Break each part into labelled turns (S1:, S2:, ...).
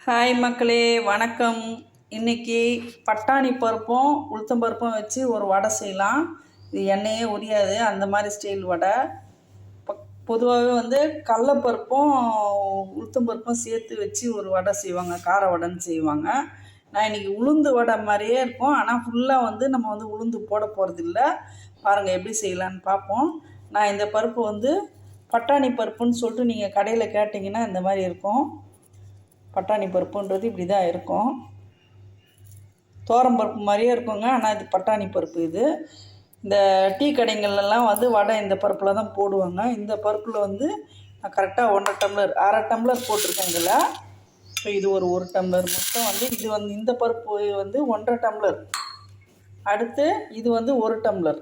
S1: Hi மக்களே, வணக்கம். இன்றைக்கி பட்டாணி பருப்பும் உளுத்தம் பருப்பும் வச்சு ஒரு வடை செய்யலாம். இது எண்ணெயே உரியாது, அந்த மாதிரி ஸ்டைல் வடை. பொதுவாகவே கடலைப்பருப்பும் உளுத்தம் பருப்பும் சேர்த்து வச்சு ஒரு வடை செய்வாங்க, கார வடைன்னு செய்வாங்க. நான் இன்றைக்கி உளுந்து வடை மாதிரியே இருக்கும், ஆனால் ஃபுல்லாக நம்ம உளுந்து போட போகிறதில்ல. பாருங்கள் எப்படி செய்யலான்னு பார்ப்போம். நான் இந்த பருப்பு பட்டாணி பருப்புன்னு சொல்லிட்டு நீங்கள் கடையில் கேட்டிங்கன்னா இந்த மாதிரி இருக்கும். பட்டாணி பருப்புன்றது இப்படி தான் இருக்கும். பருப்பு மாதிரியே இருக்குங்க, ஆனால் இது பட்டாணி பருப்பு. இது இந்த டீ கடைங்கள்லாம் வடை இந்த பருப்பில் தான் போடுவாங்க. இந்த பருப்பில் நான் கரெக்டாக 1.5 டம்ளர், அரை டம்ளர் போட்டிருக்கேன் இதில். இப்போ இது ஒரு டம்ளர் மொத்தம் இது இந்த பருப்பு 1.5 டம்ளர். அடுத்து இது 1 டம்ளர்.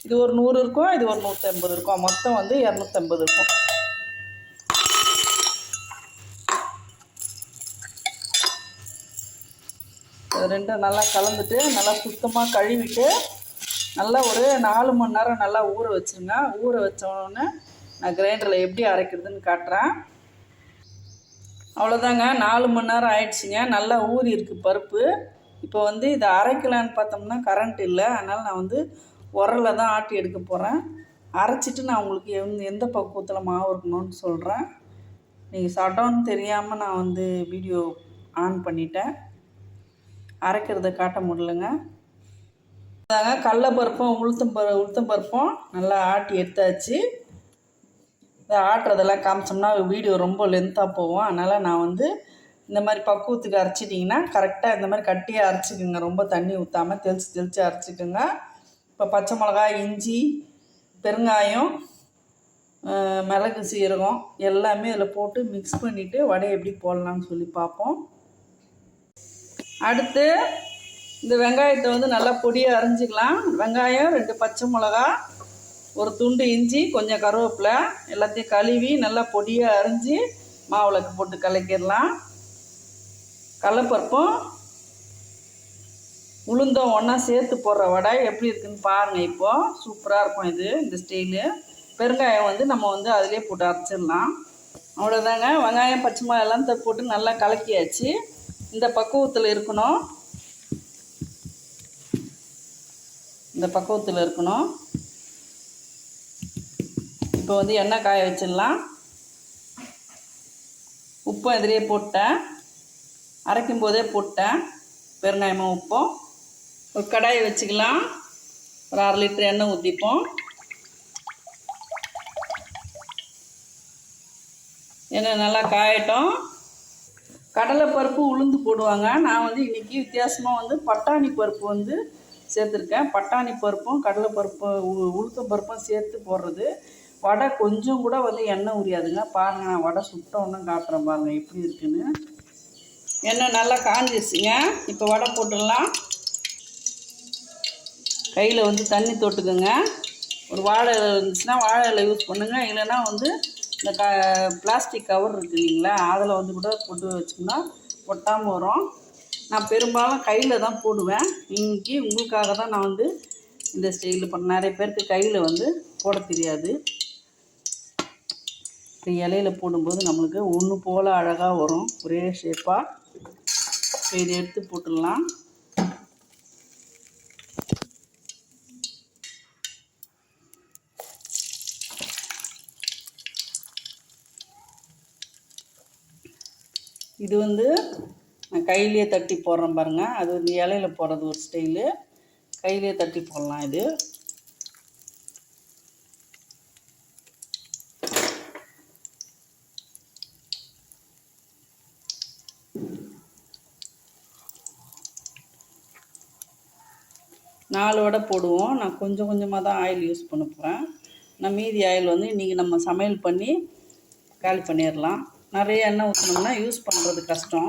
S1: இது ஒரு 100 இருக்கும், இது ஒரு 150 இருக்கும். மொத்தம் 250 இருக்கும். ரெண்டும் நல்லா கலந்துட்டு நல்லா சுத்தமாக கழுவிட்டு நல்லா ஒரு 4 மணி நேரம் நல்லா ஊற வச்சுருங்க. ஊற வச்சோடனே நான் கிரைண்டரில் எப்படி அரைக்கிறதுன்னு காட்டுறேன். அவ்வளோதாங்க, 4 மணி நேரம் ஆயிடுச்சுங்க. நல்லா ஊறி இருக்குது பருப்பு. இப்போ இதை அரைக்கலான்னு பார்த்தோம்னா கரண்ட் இல்லை, அதனால் நான் உரலில் தான் ஆட்டி எடுக்க போகிறேன். அரைச்சிட்டு நான் உங்களுக்கு எந்த பக்குவத்தில் மாவு இருக்கணும்னு சொல்கிறேன். நீங்கள் சடம்னு தெரியாமல் நான் வீடியோ ஆன் பண்ணிட்டேன், அரைக்கிறத காட்ட முடியலங்க. அதாங்க கடலைப்பருப்பும் உளுத்தம் பருப்பும் நல்லா ஆட்டி எடுத்தாச்சு. இதை ஆட்டுறதெல்லாம் காமிச்சோம்னா வீடியோ ரொம்ப லென்த்தாக போகும். அதனால் நான் இந்த மாதிரி பக்குவத்துக்கு அரைச்சிட்டிங்கன்னா கரெக்டாக இந்த மாதிரி கட்டியாக அரைச்சிக்கோங்க. ரொம்ப தண்ணி ஊற்றாமல் தெளித்து அரைச்சிக்கோங்க. இப்போ பச்சை மிளகாய், இஞ்சி, பெருங்காயம், மிளகு, சீரகம் எல்லாமே இதில் போட்டு மிக்ஸ் பண்ணிவிட்டு வடையை எப்படி போடலான்னு சொல்லி பார்ப்போம். அடுத்து இந்த வெங்காயத்தை நல்லா பொடியாக அரிஞ்சிக்கலாம். வெங்காயம், 2 பச்சை மிளகா, ஒரு துண்டு இஞ்சி, கொஞ்சம் கருவேப்பிலை எல்லாத்தையும் கழுவி நல்லா பொடியாக அரிஞ்சு மாவுளக்கு போட்டு கலக்கிடலாம். கடலைப்பருப்பும் உளுந்தும் ஒன்றா சேர்த்து போடுற வடை எப்படி இருக்குதுன்னு பாருங்கள். இப்போது சூப்பராக இருக்கும் இது, இந்த ஸ்டைலு. பெருங்காயம் நம்ம அதிலே போட்டு அரைச்சிடலாம். அவ்வளோதாங்க, வெங்காயம், பச்சை மிளகாய் எல்லாம் போட்டு நல்லா கலக்கியாச்சு. இந்த பக்குவத்தில் இருக்கணும், இந்த பக்குவத்தில் இருக்கணும். இப்போ எண்ணெய் காய வச்சிடலாம். உப்பும் எதிரே போட்டேன், அரைக்கும் போதே போட்டேன். பெருங்காயமும் உப்பும். ஒரு கடாயை வச்சுக்கலாம். ஒரு 1/2 லிட்டர் எண்ணெய் ஊற்றிப்போம். எண்ணெய் நல்லா காயட்டும். கடலைப்பருப்பு உளுந்து போடுவாங்க. நான் இன்றைக்கி வித்தியாசமாக பட்டாணி பருப்பு சேர்த்துருக்கேன். பட்டாணி பருப்பும் கடலைப்பருப்பு உளுத்தம் பருப்பும் சேர்த்து போடுறது வடை கொஞ்சம் கூட எண்ணெய் உரியாதுங்க. பாருங்கள், நான் வடை சுட்டோன்னு காட்டுறேன் பாருங்கள் எப்படி இருக்குன்னு. எண்ணெய் நல்லா காஞ்சிருச்சுங்க. இப்போ வடை போட்டுடலாம். கையில் தண்ணி தொட்டுக்குங்க. ஒரு வாழை இலை இருந்துச்சுன்னா வாழை இலை யூஸ் பண்ணுங்கள். இல்லைன்னா இந்த பிளாஸ்டிக் கவர் இருக்குது இல்லைங்களா, அதில் கூட போட்டு வச்சோம்னா ஒட்டாமல் வரும். நான் பெரும்பாலும் கையில் தான் போடுவேன். இன்றைக்கி உங்களுக்காக தான் நான் இந்த ஸ்டைலில் பண்ண. நிறைய பேருக்கு கையில் போட தெரியாது. இப்போ இலையில் போடும்போது நம்மளுக்கு ஒன்று போல் அழகாக வரும், ஒரே ஷேப்பாக. இப்போ இதை எடுத்து போட்டுடலாம். இது நான் கையிலே தட்டி போடுறேன் பாருங்கள். அது இலையில் போடுறது ஒரு ஸ்டைலு, கையிலே தட்டி போடலாம். இது நாலு வடை போடுவோம். நான் கொஞ்சம் கொஞ்சமாக தான் ஆயில் யூஸ் பண்ண போகிறேன். நான் மீதி ஆயில் இன்றைக்கி நம்ம சமையல் பண்ணி காலி பண்ணிடலாம். நிறைய எண்ணெய் ஊற்றினோம்னா யூஸ் பண்ணுறது கஷ்டம்.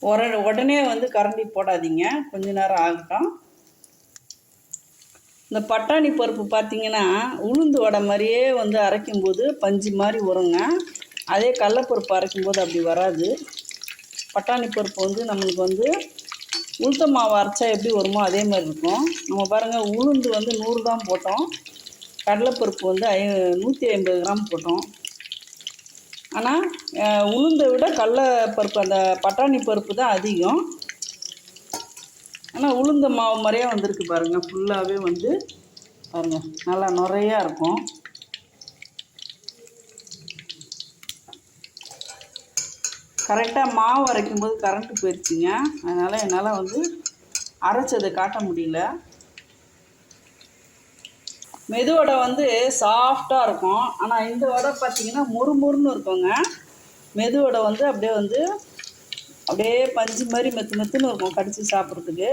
S1: உடனே கரண்டி போடாதீங்க, கொஞ்ச நேரம் ஆகட்டும். இந்த பட்டாணி பருப்பு பார்த்திங்கன்னா உளுந்து வடை மாதிரியே அரைக்கும்போது பஞ்சு மாதிரி வருங்க. அதே கடலைப்பருப்பு அரைக்கும்போது அப்படி வராது. பட்டாணி பருப்பு நம்மளுக்கு உளுத்த மாவு அரைச்சா எப்படி வருமோ அதே மாதிரி இருக்கும். நம்ம பாருங்கள், உளுந்து 100 தான் போட்டோம், கடலைப்பருப்பு வந்து 150 கிராம் போட்டோம். ஆனால் உளுந்தை விட கடலைப்பருப்பு அந்த பட்டாணி பருப்பு தான் அதிகம். ஆனால் உளுந்த மாவு மாதிரியே வந்திருக்கு பாருங்கள். ஃபுல்லாகவே வந்து பாருங்கள் நல்லா நிறையா இருக்கும். கரெக்டாக மாவு அரைக்கும் போது கரண்ட்டு போயிடுச்சுங்க. அதனால் என்னால் வந்து அரைச்சதை காட்ட முடியல. மெது வடை வந்து சாஃப்டாக இருக்கும். ஆனால் இந்த வடை பார்த்திங்கன்னா மொறுமொறுன்னு இருக்குங்க. மெது வடை வந்து அப்படியே பஞ்சு மாதிரி மெத்துன்னு இருக்கும் கடித்து சாப்பிட்றதுக்கு.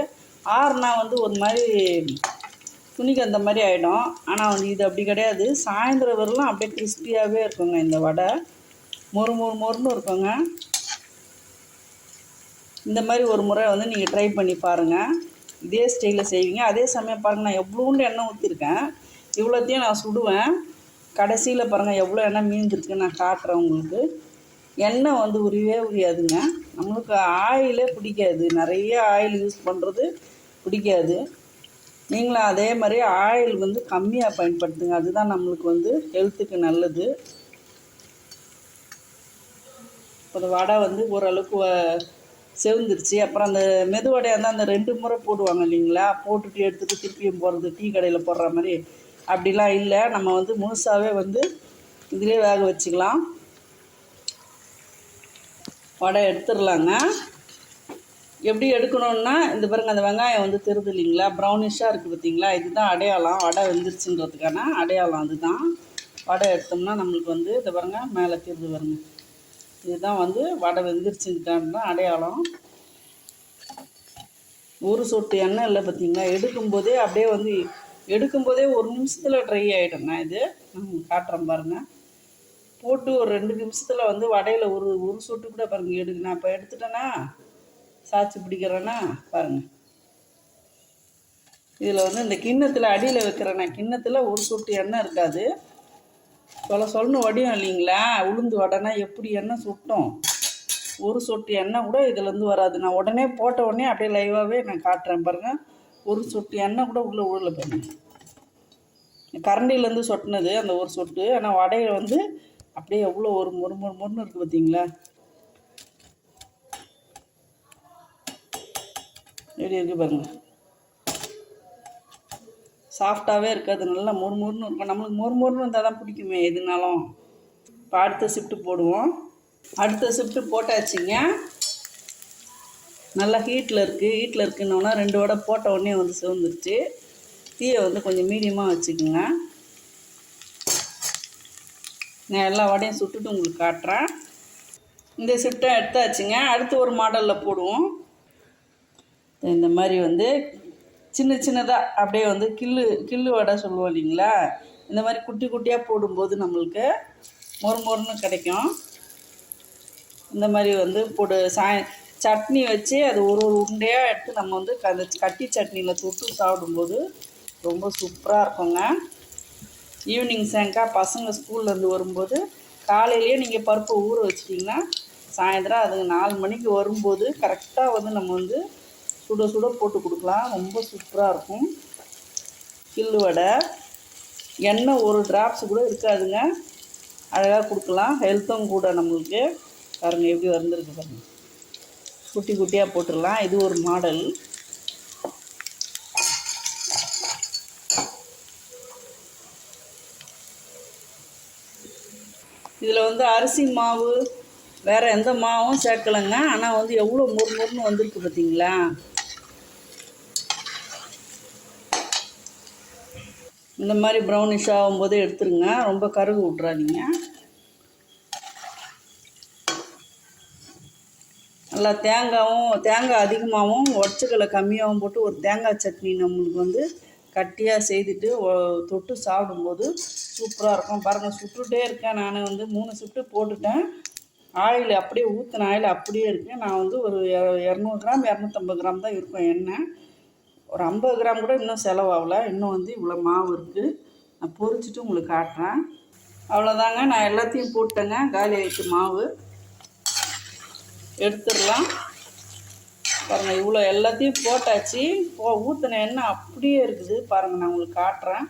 S1: ஆறுனா வந்து ஒரு மாதிரி துணிக்கு அந்த மாதிரி ஆகிடும். ஆனால் வந்து இது அப்படி கிடையாது. சாயந்தரம் வரலாம் அப்படியே கிறிஸ்பியாகவே இருக்குங்க. இந்த வடை மொறுன்னு இருக்குங்க. இந்த மாதிரி ஒரு முறை வந்து நீங்கள் ட்ரை பண்ணி பாருங்கள். இதே ஸ்டைலில் செய்வீங்க. அதே சமயம் பாருங்கள், நான் எவ்வளோண்டு எண்ணெய் ஊற்றிருக்கேன். இவ்வளோத்தையும் நான் சுடுவேன். கடைசியில் பாருங்கள் எவ்வளோ எண்ணெய் மீந்திருக்கு நான் காட்டுறேன் உங்களுக்கு. எண்ணெய் வந்து உரியாதுங்க. நம்மளுக்கு ஆயிலே பிடிக்காது. நிறைய ஆயில் யூஸ் பண்ணுறது பிடிக்காது. நீங்களும் அதே மாதிரி ஆயில் வந்து கம்மியாக பயன்படுத்துங்க. அதுதான் நம்மளுக்கு வந்து ஹெல்த்துக்கு நல்லது. ஒரு வடை வந்து ஓரளவுக்கு செவந்துருச்சு. அப்புறம் அந்த மெதுவடையாக இருந்தால் அந்த 2 முறை போடுவாங்க இல்லைங்களா, போட்டுட்டு எடுத்துகிட்டு திருப்பியும் போடுறது டீ கடையில் போடுற மாதிரி அப்படிலாம் இல்லை. நம்ம வந்து முழுசாகவே வந்து இதிலே வேக வச்சுக்கலாம். வடை எடுத்துடலாங்க. எப்படி எடுக்கணுன்னா இந்த பாருங்க, அந்த வெங்காயம் வந்து தெரியுது இல்லைங்களா, ப்ரௌனிஷாக இருக்குது பார்த்தீங்களா, இதுதான் அடையாளம். வடை வெந்துருச்சுன்றதுக்கான அடையாளம் அதுதான். வடை எடுத்தோம்னா நம்மளுக்கு வந்து இந்த பாருங்க மேலே தெரியுது பாருங்க, இதுதான் வந்து வடை வெந்துருச்சுன்னு அடையாளம். ஒரு சொட்டு எண்ணெய் இல்லை பார்த்தீங்களா, எடுக்கும்போதே அப்படியே வந்து எடுக்கும்போதே 1 நிமிஷத்தில் ட்ரை ஆகிடும்ண்ணா. இது காட்டுறேன் பாருங்கள். போட்டு ஒரு 2 நிமிஷத்தில் வந்து வடையில் ஒரு சொட்டு கூட பாருங்கள் எடுக்கு. நான் இப்போ எடுத்துட்டேன்னா சாய்ச்சி பிடிக்கிறேன்னா பாருங்கள். இதில் வந்து இந்த கிண்ணத்தில் அடியில் வைக்கிறேன்னா கிண்ணத்தில் ஒரு சொட்டு எண்ணெய் இருக்காது. சொல்லணும் வடியும் இல்லைங்களா, உளுந்து வடைனா எப்படி எண்ணெய் சுட்டோம். ஒரு சொட்டு எண்ணெய் கூட இதுலேருந்து வராது. நான் உடனே போட்ட உடனே அப்படியே லைவாகவே நான் காட்டுறேன் பாருங்கள். ஒரு சொட்டு எண்ணெய் கூட உள்ளே ஊழல பாருங்கள். கரண்டிலேருந்து சொட்டினது அந்த ஒரு சொட்டு. ஆனால் வடையில் வந்து அப்படியே எவ்வளோ ஒரு மொறுன்னு இருக்குது பார்த்தீங்களா. எப்படி இருக்குது பாருங்கள். சாஃப்டாகவே இருக்காது, நல்லா மொறுன்னு இருக்கும். நம்மளுக்கு மொறுன்னு இருந்தால் தான் பிடிக்குமே எதுனாலும். இப்போ அடுத்த ஷிஃப்ட்டு போடுவோம். அடுத்த ஷிஃப்ட்டு போட்டாச்சுங்க. நல்லா ஹீட்டில் இருக்குன்னொன்னா 2 வடை போட்ட உடனே வந்து சிவந்துருச்சு. தீயை வந்து கொஞ்சம் மீடியமாக வச்சுக்கோங்க. நான் எல்லா வடையும் சுட்டுட்டு உங்களுக்கு காட்டுறேன். இந்த ஷிஃப்ட்டை எடுத்தாச்சுங்க. அடுத்து ஒரு மாடலில் போடுவோம். இந்த மாதிரி வந்து சின்னதாக அப்படியே வந்து கில்லு வடை சொல்லுவோம் இல்லைங்களா, இந்த மாதிரி குட்டி குட்டியாக போடும்போது நம்மளுக்கு மொறுன்னு கிடைக்கும். இந்த மாதிரி வந்து சட்னி வச்சு அது ஒரு உருண்டையாக எடுத்து நம்ம வந்து அந்த கட்டி சட்னியில் தொட்டு சாப்பிடும்போது ரொம்ப சூப்பராக இருக்குங்க. ஈவினிங் பசங்க ஸ்கூல்லேருந்து வரும்போது காலையிலேயே நீங்கள் பருப்பை ஊற வச்சிட்டிங்கன்னா சாயந்தரம் அது 4 மணிக்கு வரும்போது கரெக்டாக வந்து நம்ம வந்து சுட போட்டு கொடுக்கலாம். ரொம்ப சூப்பராக இருக்கும். கில்லு வடை எண்ணெய் ஒரு டிராப்ஸ் கூட இருக்காதுங்க. அழகாக கொடுக்கலாம். ஹெல்த்தும் கூட நம்மளுக்கு. பாருங்கள் எப்படி வந்துருக்கு பாருங்கள். குட்டி குட்டியாக போட்டுடலாம். இது ஒரு மாடல். இதில் வந்து அரிசி மாவு வேறு எந்த மாவும் சேர்க்கலைங்க. ஆனால் வந்து எவ்வளோ மொறுன்னு வந்திருக்கு பார்த்தீங்களா. இந்த மாதிரி ப்ரௌனிஷ் ஆகும்போது எடுத்துருங்க. ரொம்ப கருகு விட்றாதீங்க. நல்லா தேங்காய் அதிகமாகவும் உடச்சிக்கலை கம்மியாகவும் போட்டு ஒரு தேங்காய் சட்னி நம்மளுக்கு வந்து கட்டியாக செய்துட்டு தொட்டு சாப்பிடும்போது சூப்பராக இருக்கும். பாருங்கள், சுட்டுகிட்டே இருக்கேன். நான் வந்து 3 ஷிஃப்ட்டு போட்டுட்டேன். ஆயில் அப்படியே ஊற்றின ஆயில் அப்படியே இருக்குது. நான் வந்து ஒரு 200 கிராம் 250 கிராம் தான் இருக்கும் எண்ணெய். ஒரு 50 கிராம் கூட இன்னும் செலவாகலை. இன்னும் வந்து இவ்வளோ மாவு இருக்குது. நான் பொரிச்சிட்டு உங்களுக்கு காட்டுறேன். அவ்வளோதாங்க, நான் எல்லாத்தையும் போட்டேங்க. காலி ஆகிட்டு மாவு எடுத்துடலாம். பாருங்கள், இவ்வளோ எல்லாத்தையும் போட்டாச்சு. ஊற்றின எண்ணெய் அப்படியே இருக்குது பாருங்கள். நான் உங்களுக்கு காட்டுறேன்.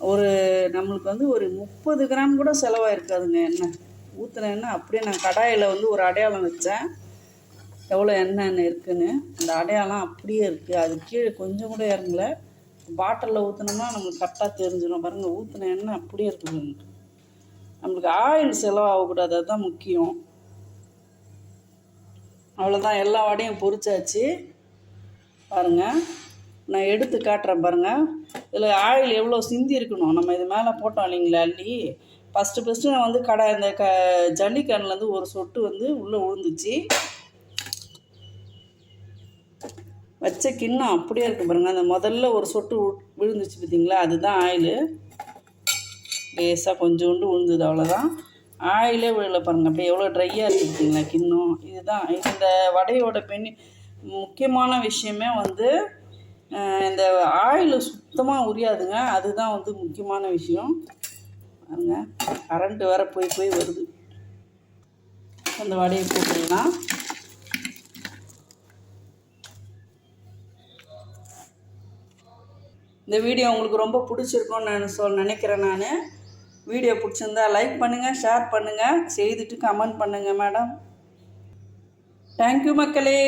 S1: ஒரு நம்மளுக்கு வந்து ஒரு 30 கிராம் கூட செலவாயிருக்காதுங்க எண்ணெய். ஊற்றின எண்ணெய் அப்படியே நான் கடாயில் வந்து ஒரு அடையாளம் வச்சேன், எவ்வளோ எண்ணெய் இருக்குதுன்னு. அந்த அடையாளம் அப்படியே இருக்குது, அது கீழே கொஞ்சம் கூட இறங்கல. பாட்டிலில் ஊற்றினோம்னா நம்மளுக்கு கரெக்டாக தெரிஞ்சிடும். பாருங்கள், ஊற்றின எண்ணெய் அப்படியே இருக்குது. நம்மளுக்கு ஆயில் செலவாகக்கூடாது, அதுதான் முக்கியம். அவ்வளோதான், எல்லா வடையும் பொரிச்சாச்சு. பாருங்கள், நான் எடுத்து காட்டுறேன் பாருங்கள். இதில் ஆயில் எவ்வளோ சிந்தி இருக்கணும். நம்ம இது மேலே போட்டோம் இல்லைங்களா அள்ளி. ஃபஸ்ட்டு நான் வந்து இந்த ஜல்லிக்கண்ணிலேருந்து ஒரு சொட்டு வந்து உள்ளே விழுந்துச்சு. வச்ச கிண்ணம் அப்படியே இருக்குது பாருங்கள். அந்த முதல்ல ஒரு சொட்டு விழுந்துச்சு பார்த்தீங்களா, அதுதான் ஆயிலு. லேசாக கொஞ்சோண்டு விழுந்தது, அவ்வளோதான். ஆயிலே விழலை பாருங்கள். அப்படியே எவ்வளோ ட்ரையாக இருக்குது பார்த்தீங்களா கிண்ணம். இதுதான் இந்த வடையோட முக்கியமான விஷயமே வந்து இந்த ஆயில் சுத்தமாக உரியாதுங்க, அதுதான் வந்து முக்கியமான விஷயம். பாருங்க, கரண்ட்டு வேறு போய் வருது. அந்த வடையை போட்டுக்கலாம். இந்த வீடியோ உங்களுக்கு ரொம்ப பிடிச்சிருக்கும்னு நான் நினைக்கிறேன். நான் வீடியோ பிடிச்சிருந்தா லைக் பண்ணுங்கள், ஷேர் பண்ணுங்கள், செய்துட்டு கமெண்ட் பண்ணுங்கள் மேடம். தேங்க்யூ மக்களே.